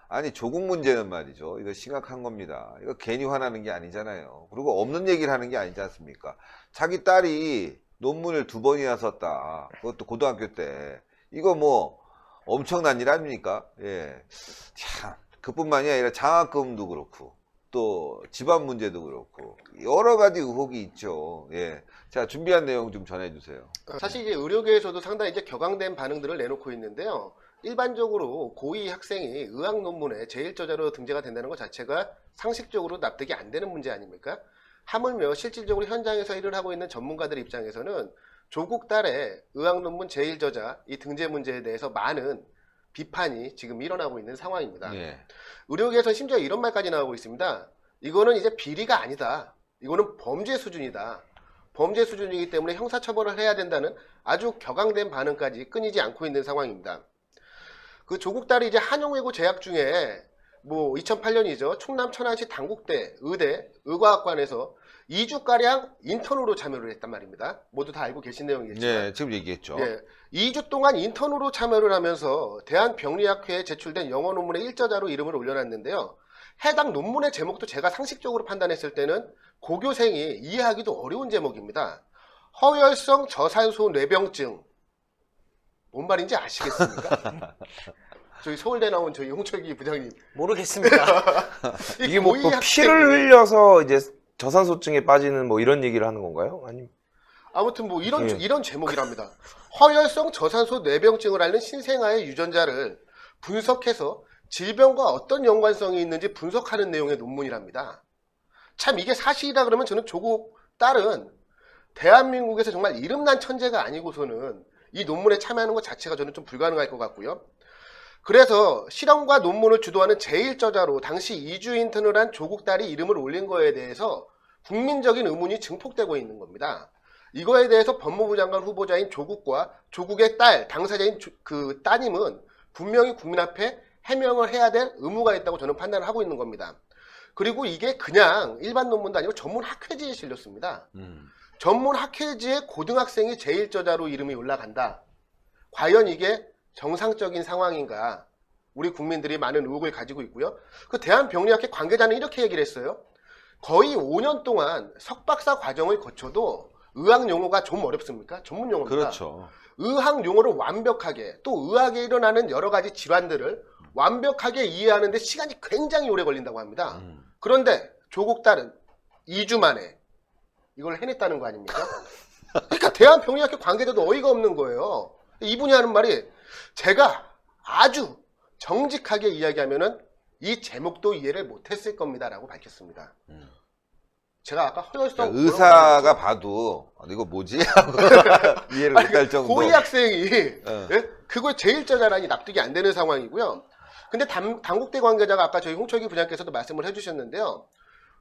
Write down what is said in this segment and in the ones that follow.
아니 조국 문제는 말이죠. 이거 심각한 겁니다. 이거 괜히 화나는 게 아니잖아요. 그리고 없는 얘기를 하는 게 아니지 않습니까? 자기 딸이 논문을 2번이나 썼다. 그것도 고등학교 때. 이거 뭐 엄청난 일 아닙니까? 예. 참 그뿐만이 아니라 장학금도 그렇고 또 집안 문제도 그렇고 여러 가지 의혹이 있죠. 예. 자, 준비한 내용 좀 전해주세요. 사실 이제 의료계에서도 상당히 이제 격앙된 반응들을 내놓고 있는데요. 일반적으로 고2 학생이 의학 논문에 제1저자로 등재가 된다는 것 자체가 상식적으로 납득이 안 되는 문제 아닙니까? 하물며 실질적으로 현장에서 일을 하고 있는 전문가들 입장에서는 조국 딸의 의학 논문 제1저자 이 등재 문제에 대해서 많은 비판이 지금 일어나고 있는 상황입니다. 예. 의료계에서 심지어 이런 말까지 나오고 있습니다. 이거는 이제 비리가 아니다. 이거는 범죄 수준이다. 범죄 수준이기 때문에 형사처벌을 해야 된다는 아주 격앙된 반응까지 끊이지 않고 있는 상황입니다. 그 조국 딸이 이제 한영외고 재학 중에 뭐 2008년이죠. 충남 천안시 당국대 의대 의과학관에서 2주가량 인턴으로 참여를 했단 말입니다. 모두 다 알고 계신 내용이겠지만. 네, 지금 얘기했죠. 예, 2주 동안 인턴으로 참여를 하면서 대한병리학회에 제출된 영어 논문의 1저자로 이름을 올려놨는데요. 해당 논문의 제목도 제가 상식적으로 판단했을 때는 고교생이 이해하기도 어려운 제목입니다. 허혈성 저산소 뇌병증. 뭔 말인지 아시겠습니까? 저희 서울대 나온 저희 홍철기 부장님. 모르겠습니다. 이게 뭐 고위 또 학생이 피를 흘려서 이제 저산소증에 빠지는 뭐 이런 얘기를 하는 건가요? 아니면 아무튼 뭐 이런 예. 이런 제목이랍니다. 허혈성 저산소 뇌병증을 앓는 신생아의 유전자를 분석해서 질병과 어떤 연관성이 있는지 분석하는 내용의 논문이랍니다. 참 이게 사실이라 그러면 저는 조국 딸은 대한민국에서 정말 이름난 천재가 아니고서는 이 논문에 참여하는 것 자체가 저는 좀 불가능할 것 같고요. 그래서 실험과 논문을 주도하는 제1저자로 당시 2주 인턴을 한 조국 딸이 이름을 올린 거에 대해서 국민적인 의문이 증폭되고 있는 겁니다. 이거에 대해서 법무부 장관 후보자인 조국과 조국의 딸, 당사자인 그 따님은 분명히 국민 앞에 해명을 해야 될 의무가 있다고 저는 판단을 하고 있는 겁니다. 그리고 이게 그냥 일반 논문도 아니고 전문 학회지에 실렸습니다. 전문 학회지에 고등학생이 제1저자로 이름이 올라간다. 과연 이게 정상적인 상황인가? 우리 국민들이 많은 의혹을 가지고 있고요. 그 대한병리학회 관계자는 이렇게 얘기를 했어요. 거의 5년 동안 석박사 과정을 거쳐도 의학 용어가 좀 어렵습니까? 전문 용어입니다. 그렇죠. 의학 용어를 완벽하게 또 의학에 일어나는 여러 가지 질환들을 완벽하게 이해하는 데 시간이 굉장히 오래 걸린다고 합니다. 그런데 조국 딸은 2주 만에 이걸 해냈다는 거 아닙니까? 그러니까 대한병리학회 관계자도 어이가 없는 거예요. 이분이 하는 말이 제가 아주 정직하게 이야기하면은 이 제목도 이해를 못했을 겁니다 라고 밝혔습니다. 제가 아까 허혈성 그러니까 의사가 봐도 이거 뭐지? 하고 이해를 못할 정도. 고위 학생이 어. 예? 그걸 제1저자라니 납득이 안 되는 상황이고요. 근데 당국대 관계자가 아까 저희 홍철기 부장께서도 말씀을 해주셨는데요.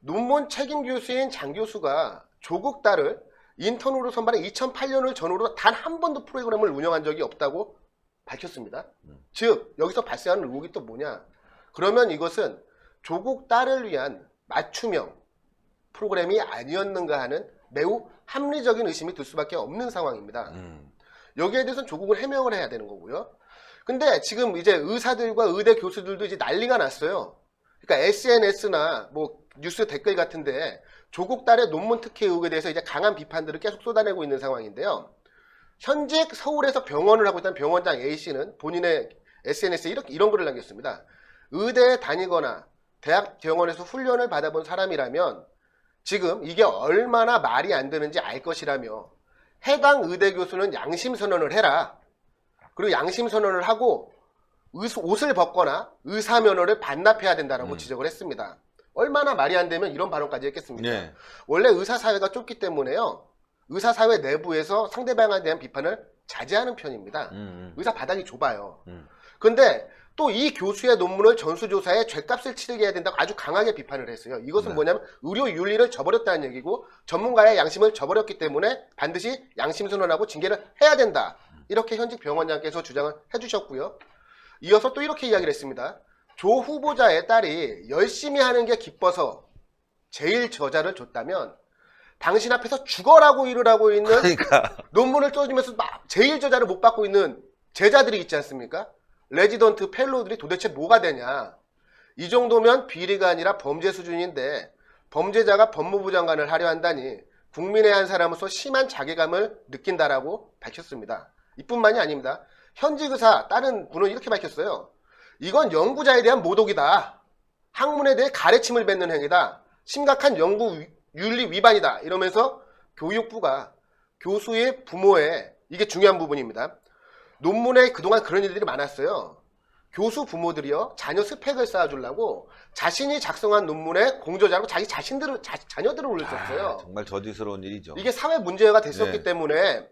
논문 책임 교수인 장 교수가 조국 딸을 인턴으로 선발해 2008년을 전후로 단 한 번도 프로그램을 운영한 적이 없다고 밝혔습니다. 즉 여기서 발생하는 의혹이 또 뭐냐? 그러면 이것은 조국 딸을 위한 맞춤형 프로그램이 아니었는가 하는 매우 합리적인 의심이 들 수밖에 없는 상황입니다. 여기에 대해서는 조국은 해명을 해야 되는 거고요. 근데 지금 이제 의사들과 의대 교수들도 이제 난리가 났어요. 그러니까 SNS나 뭐 뉴스 댓글 같은데 조국 딸의 논문 특혜 의혹에 대해서 이제 강한 비판들을 계속 쏟아내고 있는 상황인데요. 현직 서울에서 병원을 하고 있던 병원장 A씨는 본인의 SNS에 이런 글을 남겼습니다. 의대에 다니거나 대학 병원에서 훈련을 받아본 사람이라면 지금 이게 얼마나 말이 안 되는지 알 것이라며 해당 의대 교수는 양심선언을 해라. 그리고 양심선언을 하고 옷을 벗거나 의사면허를 반납해야 된다라고 지적을 했습니다. 얼마나 말이 안 되면 이런 발언까지 했겠습니까? 네. 원래 의사사회가 좁기 때문에요. 의사사회 내부에서 상대방에 대한 비판을 자제하는 편입니다. 의사 바닥이 좁아요. 근데 또 이 교수의 논문을 전수조사해 죗값을 치르게 해야 된다고 아주 강하게 비판을 했어요. 이것은 뭐냐면 의료 윤리를 저버렸다는 얘기고 전문가의 양심을 저버렸기 때문에 반드시 양심선언하고 징계를 해야 된다. 이렇게 현직 병원장께서 주장을 해주셨고요. 이어서 또 이렇게 이야기를 했습니다. 조 후보자의 딸이 열심히 하는 게 기뻐서 제1저자를 줬다면 당신 앞에서 죽어라고 일을 하고 있는 그러니까 논문을 써주면서 막 제1저자를 못 받고 있는 제자들이 있지 않습니까? 레지던트 펠로우들이 도대체 뭐가 되냐. 이 정도면 비리가 아니라 범죄 수준인데 범죄자가 법무부 장관을 하려 한다니 국민의 한 사람으로서 심한 자괴감을 느낀다라고 밝혔습니다. 이뿐만이 아닙니다. 현직 의사 다른 분은 이렇게 밝혔어요. 이건 연구자에 대한 모독이다. 학문에 대해 가래침을 뱉는 행위다. 심각한 연구 윤리 위반이다. 이러면서 교육부가 교수의 부모의, 이게 중요한 부분입니다. 논문에 그동안 그런 일들이 많았어요. 교수 부모들이요, 자녀 스펙을 쌓아주려고 자신이 작성한 논문에 공저자로 자녀들을 올렸었어요. 정말 저지스러운 일이죠. 이게 사회 문제가 됐었기 네. 때문에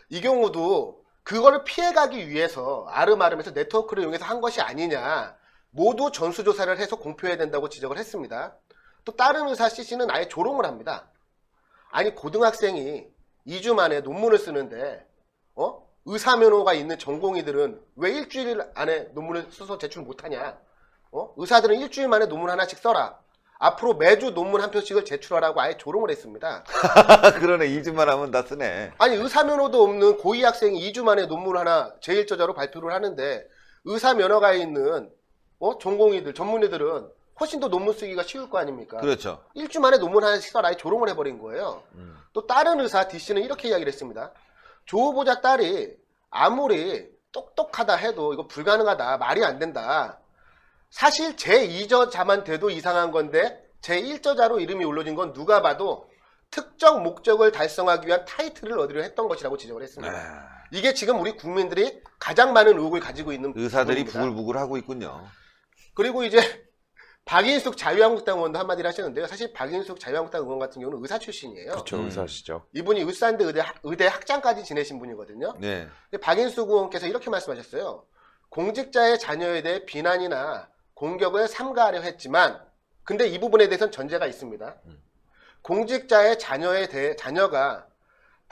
이 경우도 그거를 피해가기 위해서 아름아름해서 네트워크를 이용해서 한 것이 아니냐, 모두 전수조사를 해서 공표해야 된다고 지적을 했습니다. 또 다른 의사 CC는 아예 조롱을 합니다. 아니, 고등학생이 2주 만에 논문을 쓰는데 의사면허가 있는 전공의들은 왜 일주일 안에 논문을 써서 제출 못하냐? 의사들은 일주일 만에 논문 하나씩 써라. 앞으로 매주 논문 한 편씩을 제출하라고 아예 조롱을 했습니다. 그러네. 2주만 하면 다 쓰네. 아니, 의사면허도 없는 고2 학생이 2주 만에 논문 하나 제1저자로 발표를 하는데 의사면허가 있는 전공의들, 전문의들은 훨씬 더 논문 쓰기가 쉬울 거 아닙니까? 그렇죠. 일주 만에 논문 하나씩 써라 아예 조롱을 해버린 거예요. 또 다른 의사 D씨는 이렇게 이야기를 했습니다. 조 후보자 딸이 아무리 똑똑하다 해도 이거 불가능하다, 말이 안 된다. 사실 제2저자만 돼도 이상한 건데 제1저자로 이름이 올려진 건 누가 봐도 특정 목적을 달성하기 위한 타이틀을 얻으려 했던 것이라고 지적을 했습니다. 이게 지금 우리 국민들이 가장 많은 의혹을 가지고 있는 의사들이 부분입니다. 부글부글 하고 있군요. 그리고 이제 박인숙 자유한국당 의원도 한마디를 하셨는데요. 사실 박인숙 자유한국당 의원 같은 경우는 의사 출신이에요. 그렇죠. 의사시죠. 이분이 울산대 의대 학장까지 지내신 분이거든요. 네. 근데 박인숙 의원께서 이렇게 말씀하셨어요. 공직자의 자녀에 대해 비난이나 공격을 삼가하려 했지만, 근데 이 부분에 대해서는 전제가 있습니다. 공직자의 자녀가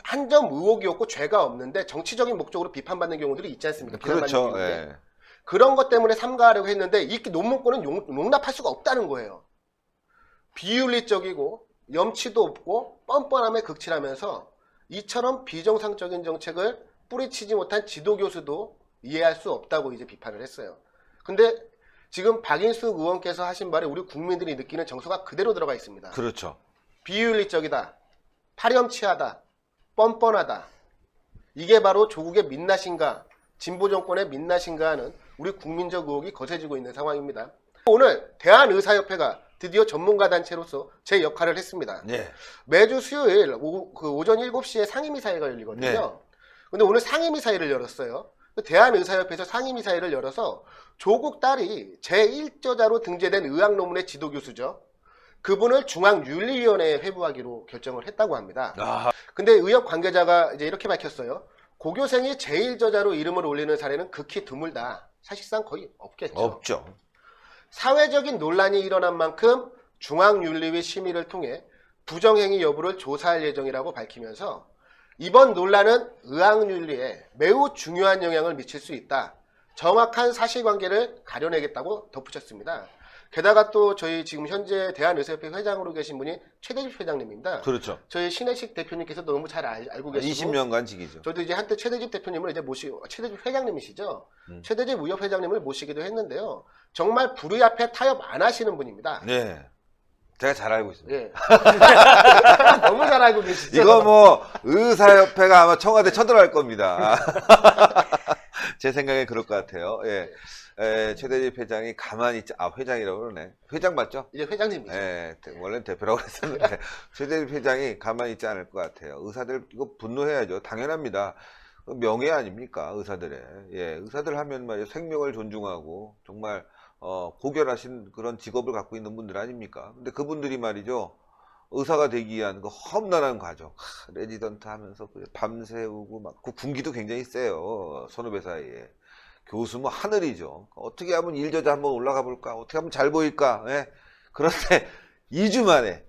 한 점 의혹이 없고 죄가 없는데 정치적인 목적으로 비판받는 경우들이 있지 않습니까? 비난받는 그렇죠. 경우들. 예. 그런 것 때문에 삼가하려고 했는데 이 논문권은 용납할 수가 없다는 거예요. 비윤리적이고 염치도 없고 뻔뻔함에 극치하면서 이처럼 비정상적인 정책을 뿌리치지 못한 지도교수도 이해할 수 없다고 이제 비판을 했어요. 근데 지금 박인숙 의원께서 하신 말에 우리 국민들이 느끼는 정서가 그대로 들어가 있습니다. 그렇죠. 비윤리적이다, 파렴치하다, 뻔뻔하다. 이게 바로 조국의 민낯인가, 진보 정권의 민낯인가 하는 우리 국민적 의혹이 거세지고 있는 상황입니다. 오늘 대한의사협회가 드디어 전문가 단체로서 제 역할을 했습니다. 예. 매주 수요일 오전 7시에 상임이사회가 열리거든요. 네. 근데 오늘 상임이사회를 열었어요. 대한의사협회에서 상임이사회를 열어서 조국 딸이 제1저자로 등재된 의학 논문의 지도교수죠. 그분을 중앙윤리위원회에 회부하기로 결정을 했다고 합니다. 근데 의협 관계자가 이제 이렇게 밝혔어요. 고교생이 제1저자로 이름을 올리는 사례는 극히 드물다. 사실상 거의 없겠죠. 없죠. 사회적인 논란이 일어난 만큼 중앙윤리위 심의를 통해 부정행위 여부를 조사할 예정이라고 밝히면서 이번 논란은 의학윤리에 매우 중요한 영향을 미칠 수 있다. 정확한 사실관계를 가려내겠다고 덧붙였습니다. 게다가 또 저희 지금 현재 대한의사협회 회장으로 계신 분이 최대집 회장님입니다. 그렇죠. 저희 신혜식 대표님께서도 너무 잘 알고 계시고 20년간 직이죠. 저도 이제 한때 최대집 대표님을 이제 최대집 회장님이시죠. 최대집 의협 회장님을 모시기도 했는데요. 정말 불의 앞에 타협 안 하시는 분입니다. 네. 제가 잘 알고 있습니다. 예. 너무 잘 알고 계시죠. 이거 뭐 의사협회가 아마 청와대 쳐들어갈 겁니다. 제 생각에 그럴 것 같아요. 예. 최대집 회장이 가만히 있지, 회장이라고 그러네. 회장 맞죠? 이제 회장님이죠. 예, 원래는 대표라고 그랬었는데, 최대집 회장이 가만히 있지 않을 것 같아요. 의사들, 이거 분노해야죠. 당연합니다. 명예 아닙니까? 의사들의. 예, 의사들 하면 말이죠. 생명을 존중하고, 정말, 고결하신 그런 직업을 갖고 있는 분들 아닙니까? 근데 그분들이 말이죠. 의사가 되기 위한 그 험난한 과정, 레지던트 하면서 밤새우고 막, 그 군기도 굉장히 세요. 선후배 사이에. 교수 뭐 하늘이죠. 어떻게 하면 1저자 한번 올라가 볼까? 어떻게 하면 잘 보일까? 예? 그런데 2주 만에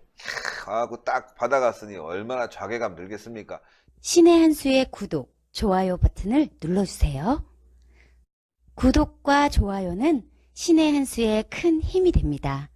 하고 딱 받아갔으니 얼마나 자괴감 들겠습니까? 신의 한 수의 구독, 좋아요 버튼을 눌러주세요. 구독과 좋아요는 신의 한 수의 큰 힘이 됩니다.